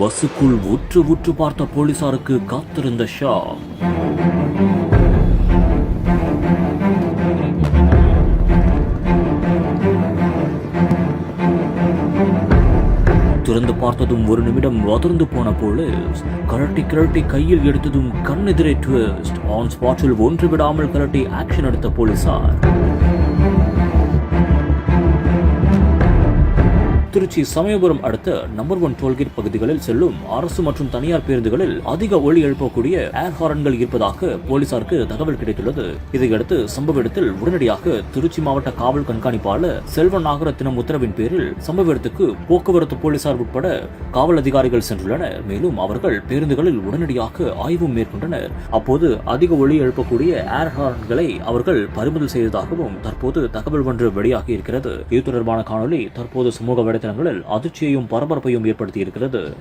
பஸ்ஸுக்குள் உற்று உற்று பார்த்த போலீசாருக்கு காத்திருந்த ஷாக். திறந்து பார்த்ததும் ஒரு நிமிடம் அதிர்ந்து போன போலீஸ் கரட்டி கிரட்டி கையில் எடுத்ததும் கண்ணெதிரே ட்விஸ்ட். ஆன் ஸ்பாட்டில் ஒன்று விடாமல் கரட்டி ஆக்ஷன் எடுத்த போலீசார். திருச்சி சமயபுரம் அடுத்த நம்பர் 1 டோல்கேட் பகுதிகளில் செல்லும் அரசு மற்றும் தனியார் பேருந்துகளில் அதிக ஒலி எழுப்பக்கூடிய ஏர் ஹாரன்கள் இருப்பதாக போலீசாருக்கு தகவல் கிடைத்துள்ளது. இதையடுத்து சம்பவ இடத்தில் உடனடியாக திருச்சி மாவட்ட காவல் கண்காணிப்பாளர் செல்வ நாகரத்தினம் உத்தரவின் பேரில் சம்பவ இடத்துக்கு போக்குவரத்து போலீசார் உட்பட காவல் அதிகாரிகள் சென்றுள்ளனர். மேலும் அவர்கள் பேருந்துகளில் உடனடியாக ஆய்வு மேற்கொண்டனர். அப்போது அதிக ஒலி எழுப்பக்கூடிய ஏர் ஹாரன்களை அவர்கள் பறிமுதல் செய்ததாகவும் தற்போது தகவல் ஒன்று வெளியாகி இருக்கிறது. இது தொடர்பான காணொலி தற்போது சமூக வலைதளங்களில் அதிர்ச்சியையும் பரபரப்பையும் ஏற்படுத்தி இருக்கிறது.